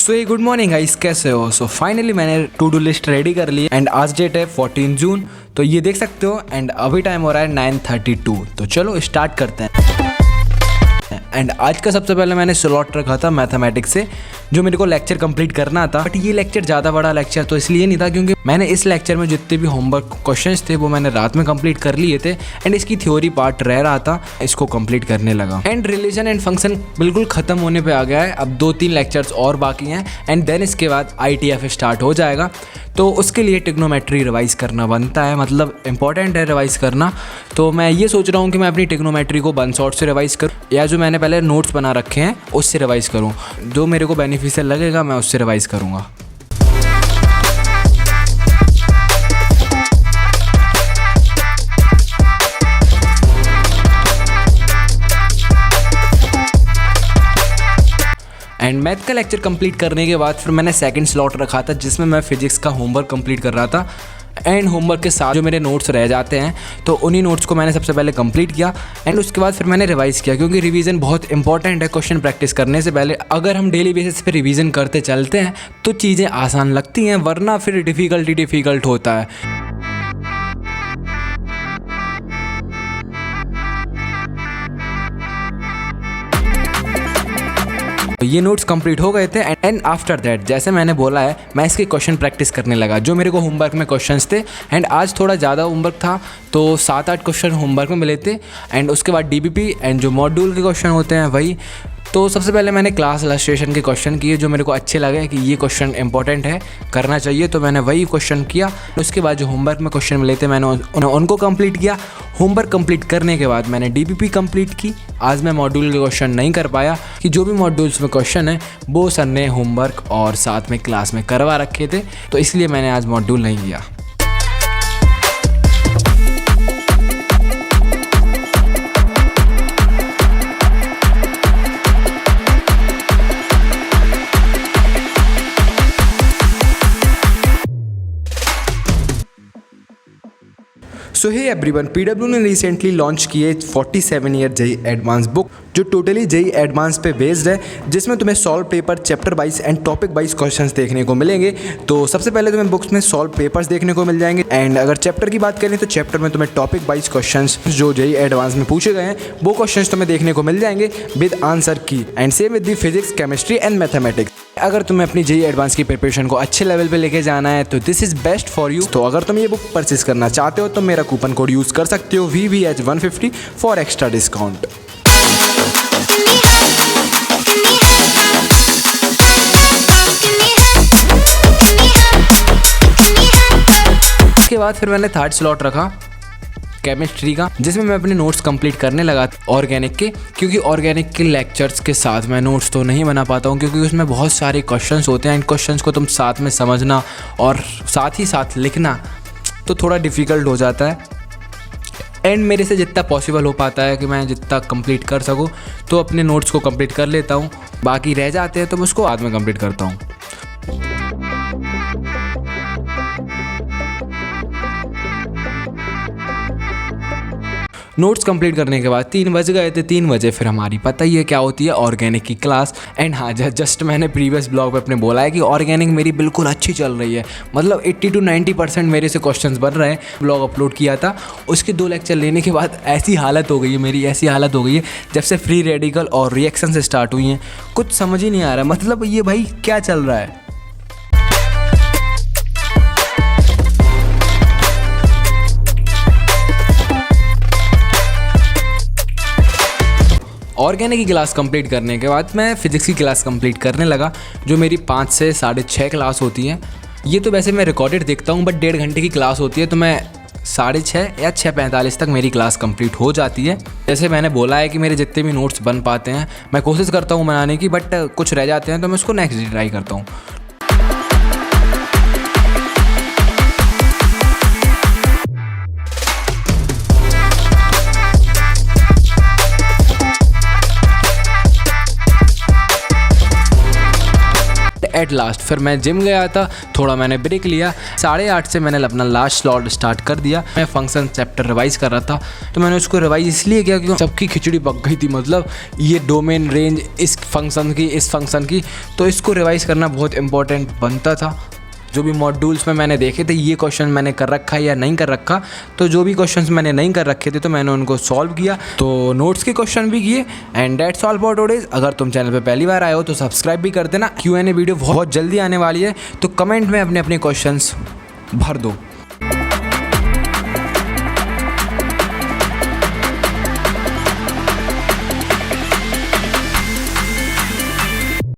सो ये good morning guys, कैसे हो? सो फाइनली मैंने टू डू लिस्ट रेडी कर ली एंड आज डेट है 14 जून, तो ये देख सकते हो। एंड अभी टाइम हो रहा है 9:32, तो चलो स्टार्ट करते हैं। एंड आज का सबसे पहले मैंने स्लॉट रखा था मैथमेटिक्स से, जो मेरे को लेक्चर कंप्लीट करना था। बट ये लेक्चर ज़्यादा बड़ा लेक्चर तो इसलिए नहीं था क्योंकि मैंने इस लेक्चर में जितने भी होमवर्क क्वेश्चंस थे वो मैंने रात में कंप्लीट कर लिए थे एंड इसकी थ्योरी पार्ट रह रहा था, इसको कंप्लीट करने लगा। एंड रिलेशन एंड फंक्शन बिल्कुल ख़त्म होने पे आ गया है, अब 2-3 लेक्चर्स और बाकी हैं एंड देन इसके बाद ITF स्टार्ट हो जाएगा। तो उसके लिए ट्रिग्नोमेट्री रिवाइज़ करना बनता है, मतलब इंपॉर्टेंट है रिवाइज़ करना। तो मैं ये सोच रहा हूँ कि मैं अपनी ट्रिग्नोमेट्री को वन शॉट से रिवाइज़ करूँ या जो मैंने पहले नोट्स बना रखे हैं उससे रिवाइज़ करूँ। जो मेरे को बेनिफिशियल लगेगा मैं उससे रिवाइज़ करूँगा। एंड मैथ का लेक्चर कंप्लीट करने के बाद फिर मैंने सेकंड स्लॉट रखा था जिसमें मैं फिजिक्स का होमवर्क कंप्लीट कर रहा था। एंड होमवर्क के साथ जो मेरे नोट्स रह जाते हैं तो उन्हीं नोट्स को मैंने सबसे पहले कंप्लीट किया एंड उसके बाद फिर मैंने रिवाइज़ किया, क्योंकि रिवीजन बहुत इंपॉर्टेंट है क्वेश्चन प्रैक्टिस करने से पहले। अगर हम डेली बेसिस पे रिवीजन करते चलते हैं तो चीज़ें आसान लगती हैं, वरना फिर डिफ़िकल्ट होता है। ये नोट्स कंप्लीट हो गए थे एंड आफ्टर दैट जैसे मैंने बोला है मैं इसकी क्वेश्चन प्रैक्टिस करने लगा जो मेरे को होमवर्क में क्वेश्चंस थे। एंड आज थोड़ा ज़्यादा होमवर्क था तो 7-8 क्वेश्चन होमवर्क में मिले थे एंड उसके बाद DBP एंड जो मॉड्यूल के क्वेश्चन होते हैं वही। तो सबसे पहले मैंने क्लास इलस्ट्रेशन के क्वेश्चन किए जो मेरे को अच्छे लगे कि ये क्वेश्चन इंपॉर्टेंट है, करना चाहिए, तो मैंने वही क्वेश्चन किया। उसके बाद जो होमवर्क में क्वेश्चन मिले थे मैंने उनको कंप्लीट किया। होमवर्क कंप्लीट करने के बाद मैंने DBP कंप्लीट की। आज मैं मॉड्यूल के क्वेश्चन नहीं कर पाया कि जो भी मॉड्यूल्स में क्वेश्चन है वो सर ने होमवर्क और साथ में क्लास में करवा रखे थे, तो इसलिए मैंने आज मॉड्यूल नहीं किया। सो हे एवरीवन, PW ने रिसेंटली लॉन्च किए 47 ईयर JEE एडवांस बुक जो टोटली JEE एडवांस पे बेस्ड है, जिसमें तुम्हें solve paper chapter wise and topic wise questions देखने को मिलेंगे। तो सबसे पहले तुम्हें बुक्स में सॉल्व पेपर्स देखने को मिल जाएंगे एंड अगर चैप्टर की बात करें तो चैप्टर में तुम्हें टॉपिक वाइज क्वेश्चंस जो JEE एडवांस में पूछे गए हैं वो क्वेश्चंस तुम्हें देखने को मिल जाएंगे विद आंसर की and same with the physics, chemistry and mathematics. अगर तुम्हें अपनी JEE एडवांस की प्रिपरेशन को अच्छे लेवल पे लेके जाना है तो this is best for you. तो अगर तुम ये बुक परचेज करना चाहते हो तो मेरा कूपन कोड यूज़ कर सकते हो VVH150 फॉर एक्स्ट्रा डिस्काउंट। उसके बाद फिर मैंने थर्ड स्लॉट रखा केमिस्ट्री का, जिसमें मैं अपने नोट्स कंप्लीट करने लगा ऑर्गेनिक के, क्योंकि ऑर्गेनिक के लेक्चर्स के साथ मैं नोट्स तो नहीं बना पाता हूँ क्योंकि उसमें बहुत सारे क्वेश्चंस होते हैं एंड क्वेश्चंस को तुम साथ में समझना और साथ ही साथ लिखना तो थोड़ा डिफ़िकल्ट हो जाता है। एंड मेरे से जितना पॉसिबल हो पाता है कि मैं जितना कंप्लीट कर सकूँ तो अपने नोट्स को कंप्लीट कर लेता हूँ, बाकी रह जाते हैं तो मैं उसको बाद में कंप्लीट करता हूँ। नोट्स कंप्लीट करने के बाद 3 बज गए थे। 3 बजे फिर हमारी पता ही है क्या होती है, ऑर्गेनिक की क्लास। एंड हाँ, जस्ट मैंने प्रीवियस ब्लॉग पे अपने बोला है कि ऑर्गेनिक मेरी बिल्कुल अच्छी चल रही है, मतलब 80 to 90% मेरे से क्वेश्चंस बन रहे हैं। ब्लॉग अपलोड किया था, उसके 2 लेक्चर लेने के बाद ऐसी हालत हो गई है मेरी, ऐसी हालत हो गई है जब से फ्री रेडिकल और रिएक्शन से स्टार्ट हुई हैं, कुछ समझ ही नहीं आ रहा, मतलब ये भाई क्या चल रहा है। ऑर्गेनिक की क्लास कंप्लीट करने के बाद मैं फिजिक्स की क्लास कंप्लीट करने लगा जो मेरी 5 से 6:30 क्लास होती है। ये तो वैसे मैं रिकॉर्डेड देखता हूँ बट 1.5 घंटे की क्लास होती है, तो मैं 6:30 या 6:45 तक मेरी क्लास कंप्लीट हो जाती है। जैसे मैंने बोला है कि मेरे जितने भी नोट्स बन पाते हैं मैं कोशिश करता हूँ बनाने की, बट कुछ रह जाते हैं तो मैं उसको नेक्स्ट डे ट्राई करता हूँ। At last. फिर मैं जिम गया था, थोड़ा मैंने ब्रेक लिया, 8:30 से मैंने अपना लास्ट स्लॉट स्टार्ट कर दिया। मैं फंक्शन चैप्टर रिवाइज कर रहा था, तो मैंने उसको रिवाइज इसलिए किया क्योंकि सबकी खिचड़ी पक गई थी। मतलब ये डोमेन रेंज इस फंक्शन की, तो इसको रिवाइज करना बहुत इंपॉर्टेंट बनता था। जो भी मॉड्यूल्स में मैंने देखे थे ये क्वेश्चन मैंने कर रखा है या नहीं कर रखा, तो जो भी क्वेश्चंस मैंने नहीं कर रखे थे तो मैंने उनको सॉल्व किया, तो नोट्स के क्वेश्चन भी किए। And that's all for today. अगर तुम चैनल पे पहली बार आए हो तो सब्सक्राइब भी कर देना। Q&A वीडियो बहुत जल्दी आने वाली है, तो कमेंट में अपने क्वेश्चंस भर दो।